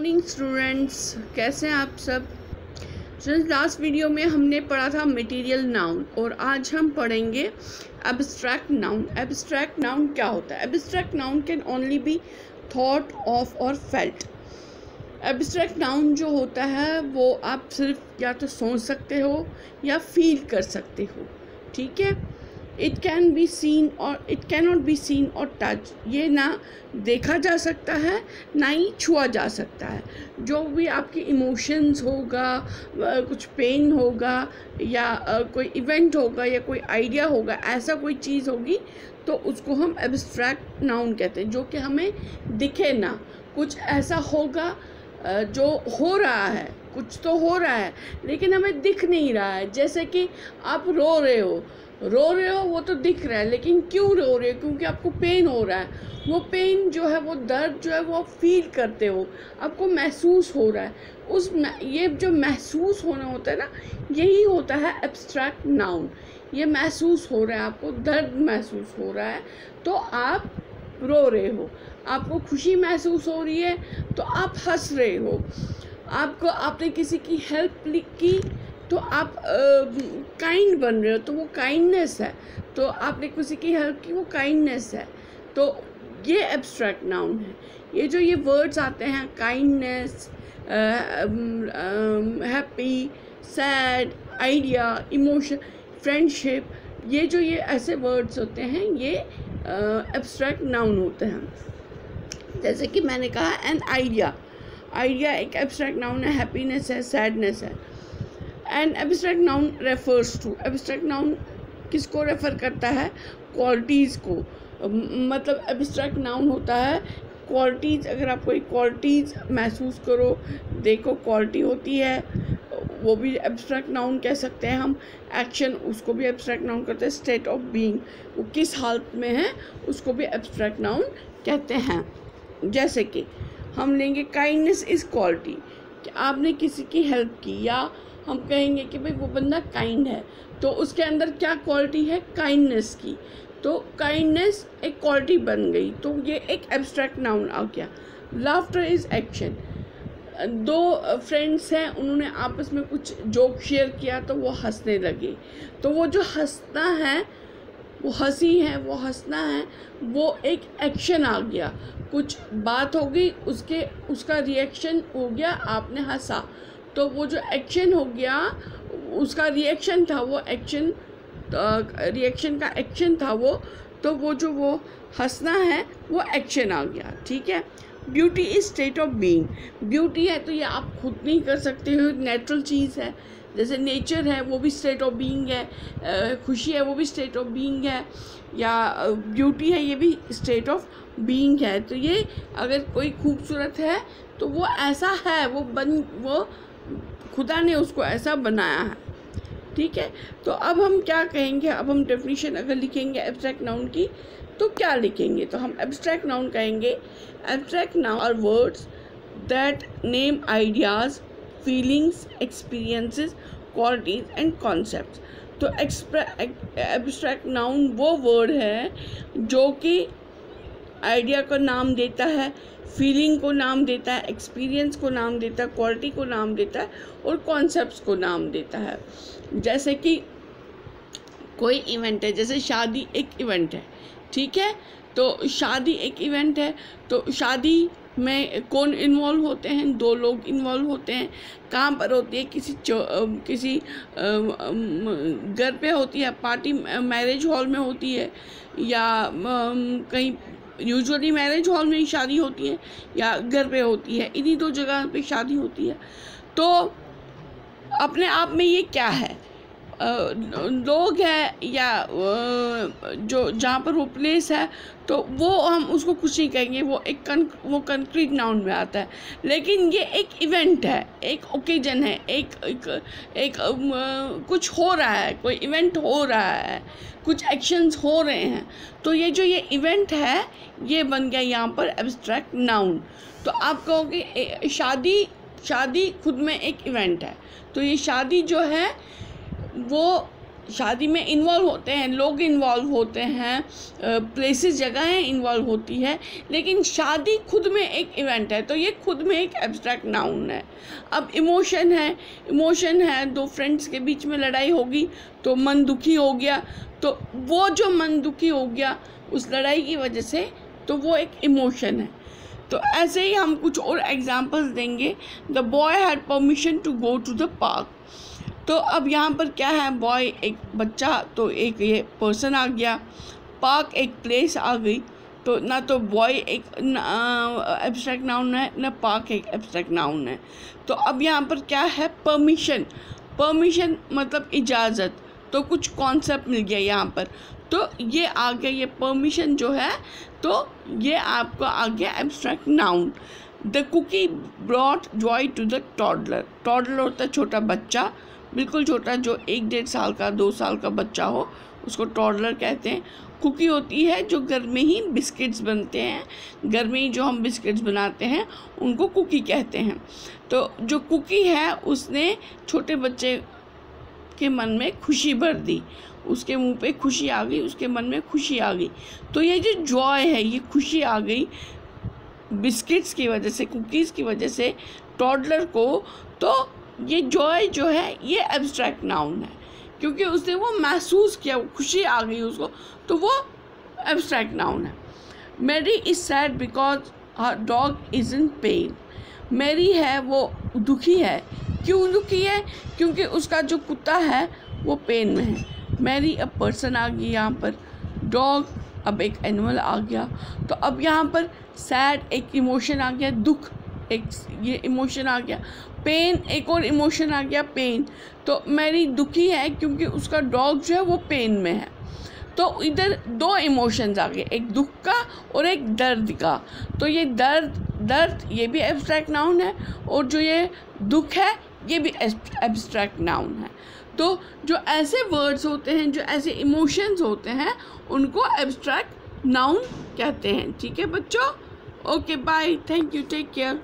Morning students, कैसे हैं आप सब। स्टूडेंट्स, लास्ट वीडियो में हमने पढ़ा था मटेरियल नाउन और आज हम पढ़ेंगे एब्स्ट्रैक्ट नाउन। एब्स्ट्रैक्ट नाउन क्या होता है? Abstract noun can only be thought of और फेल्ट। एब्स्ट्रैक्ट नाउन जो होता है वो आप सिर्फ या तो सोच सकते हो या फील कर सकते हो, ठीक है। इट कैन बी सीन और it can not be seen और टच। ये ना देखा जा सकता है ना ही छुआ जा सकता है। जो भी आपके इमोशंस होगा, कुछ पेन होगा या कोई इवेंट होगा या कोई आइडिया होगा, ऐसा कोई चीज़ होगी तो उसको हम एब्स्ट्रैक्ट नाउन कहते हैं। जो कि हमें दिखे ना, कुछ ऐसा होगा जो हो रहा है, कुछ तो हो रहा है लेकिन हमें दिख नहीं रहा है। जैसे कि आप रो रहे हो वो तो दिख रहा है, लेकिन क्यों रो रहे हो? क्योंकि आपको पेन हो रहा है। वो पेन जो है, वो दर्द जो है, वो आप फील करते हो, आपको महसूस हो रहा है। ये जो महसूस होना होता है ना, यही होता है एब्स्ट्रैक्ट नाउन। ये महसूस हो रहा है, आपको दर्द महसूस हो रहा है तो आप रो रहे हो। आपको खुशी महसूस हो रही है तो आप हंस रहे हो। आपने किसी की हेल्प की तो आप काइंड बन रहे हो, तो वो काइंडनेस है। तो आपने किसी की हेल्प की, वो काइंडनेस है। तो ये एब्स्ट्रैक्ट नाउन है। ये वर्ड्स आते हैं, kindness, happy, sad, idea, emotion, friendship, ये ऐसे वर्ड्स होते हैं, ये एब्स्ट्रैक्ट नाउन होते हैं। जैसे कि मैंने कहा एन आइडिया एक एब्स्ट्रैक्ट नाउन है, हैप्पीनेस है, सैडनेस है। And abstract noun refers to, abstract noun किसको रेफ़र करता है? क्वालिटीज़ को। मतलब एब्स्ट्रैक्ट नाउन होता है क्वालिटीज़। अगर आप कोई क्वालिटीज़ महसूस करो, देखो क्वालिटी होती है, वो भी एब्स्ट्रैक्ट नाउन कह सकते हैं हम। एक्शन, उसको भी एब्स्ट्रैक्ट नाउन कहते हैं। स्टेट ऑफ बीइंग, वो किस हालत में है, उसको भी एब्स्ट्रैक्ट नाउन कहते हैं। जैसे कि हम लेंगे काइंडनेस इज़ क्वालिटी, कि आपने किसी की हेल्प की, या हम कहेंगे कि भाई वो बंदा काइंड है, तो उसके अंदर क्या क्वालिटी है? काइंडनेस की। तो काइंडनेस एक क्वालिटी बन गई, तो ये एक एब्स्ट्रैक्ट नाउन आ गया। लाफ्टर इज़ एक्शन, दो फ्रेंड्स हैं, उन्होंने आपस में कुछ जोक शेयर किया तो वो हंसने लगे। तो वो जो हंसना है, वो हंसी है, वो हंसना है, वो एक एक्शन आ गया। कुछ बात हो गई, उसका रिएक्शन हो गया, आपने हंसा, तो वो जो एक्शन हो गया, उसका रिएक्शन था, वो एक्शन, रिएक्शन का एक्शन था वो, तो वो हंसना है, वो एक्शन आ गया, ठीक है। Beauty is state of being, beauty है तो ये आप खुद नहीं कर सकते हो, नेचुरल चीज़ है। जैसे नेचर है, वो भी स्टेट ऑफ बीइंग है। खुशी है, वो भी स्टेट ऑफ बीइंग है। या ब्यूटी है, ये भी स्टेट ऑफ बीइंग है। तो ये अगर कोई खूबसूरत है तो वो ऐसा है, वो खुदा ने उसको ऐसा बनाया है, ठीक है। तो अब हम क्या कहेंगे? अब हम डेफिनेशन अगर लिखेंगे एब्स्ट्रैक्ट नाउन की तो क्या लिखेंगे? तो हम एब्स्ट्रैक्ट नाउन कहेंगे, abstract noun are words that name ideas, feelings, experiences, qualities and concepts. तो एब्स्ट्रैक्ट नाउन वो वर्ड है जो कि आइडिया को नाम देता है, फीलिंग को नाम देता है, एक्सपीरियंस को नाम देता है, क्वालिटी को नाम देता है और कॉन्सेप्ट्स को नाम देता है। जैसे कि कोई इवेंट है, जैसे शादी एक इवेंट है, ठीक है। तो शादी एक इवेंट है, तो शादी में कौन इन्वॉल्व होते हैं? दो लोग इन्वॉल्व होते हैं। कहाँ पर होती है? किसी घर पे होती है, पार्टी मैरिज हॉल में होती है, या कहीं यूजुअली मैरिज हॉल में ही शादी होती है, या घर पे होती है। इन्हीं दो जगह पे शादी होती है। तो अपने आप में ये क्या है? लोग हैं, या जो जहाँ पर वो प्लेस है, तो वो हम उसको कुछ नहीं कहेंगे, वो कंक्रीट नाउन में आता है। लेकिन ये एक इवेंट है, एक ओकेजन है, एक कुछ हो रहा है, कोई इवेंट हो रहा है, कुछ एक्शंस हो रहे हैं। तो ये इवेंट है, ये बन गया यहाँ पर एब्स्ट्रैक्ट नाउन। तो आप कहोगे शादी खुद में एक इवेंट है, तो ये शादी जो है वो शादी में इन्वॉल्व होते हैं, लोग इन्वॉल्व होते हैं, प्लेसेस जगहें इन्वॉल्व होती है, लेकिन शादी खुद में एक इवेंट है, तो ये खुद में एक एब्स्ट्रैक्ट नाउन है। अब इमोशन है, दो फ्रेंड्स के बीच में लड़ाई होगी तो मन दुखी हो गया, तो वो जो मन दुखी हो गया उस लड़ाई की वजह से, तो वो एक इमोशन है। तो ऐसे ही हम कुछ और एग्जांपल्स देंगे। The boy had permission to go to the park. तो अब यहाँ पर क्या है, बॉय एक बच्चा, तो एक ये पर्सन आ गया, पार्क एक प्लेस आ गई, तो ना तो बॉय एक एब्स्ट्रैक्ट नाउन है, ना पार्क एक एब्स्ट्रैक्ट नाउन है। तो अब यहाँ पर क्या है, परमिशन मतलब इजाज़त, तो कुछ कॉन्सेप्ट मिल गया यहाँ पर, तो ये आ गया, ये परमिशन जो है, तो ये आपका आ गया abstract noun. The cookie brought joy to the toddler. Toddler होता है छोटा बच्चा, बिल्कुल छोटा, जो 1-1.5 साल का 2 साल का बच्चा हो, उसको टॉडलर कहते हैं। कुकी होती है जो घर में ही बिस्किट्स बनते हैं, घर में ही जो हम बिस्किट्स बनाते हैं उनको कुकी कहते हैं। तो जो कुकी है उसने छोटे बच्चे के मन में खुशी भर दी, उसके मुंह पे खुशी आ गई, उसके मन में खुशी आ गई। तो ये जो जॉय है, ये खुशी आ गई बिस्किट्स की वजह से, कुकीज़ की वजह से टॉडलर को, तो ये जॉय जो है ये एब्स्ट्रैक्ट नाउन है, क्योंकि उसने वो महसूस किया, वो खुशी आ गई उसको, तो वो एब्स्ट्रैक्ट नाउन है। Mary is sad because her dog is in pain. Mary है वो दुखी है, क्यों दुखी है, क्योंकि उसका जो कुत्ता है वो पेन में है। मैरी अब पर्सन आ गई यहाँ पर, डॉग अब एक एनिमल आ गया, तो अब यहाँ पर सैड एक इमोशन आ गया, दुख एक ये इमोशन आ गया, पेन एक और इमोशन आ गया, पेन। तो मैरी दुखी है क्योंकि उसका डॉग जो है वो पेन में है। तो इधर 2 इमोशंस आ गए, एक दुख का और एक दर्द का। तो ये दर्द ये भी एब्स्ट्रैक्ट नाउन है, और जो ये दुख है ये भी एब्स्ट्रैक्ट नाउन है। तो जो ऐसे वर्ड्स होते हैं, जो ऐसे इमोशंस होते हैं, उनको एब्स्ट्रैक्ट नाउन कहते हैं। ठीक है बच्चों, okay bye, thank you, take care.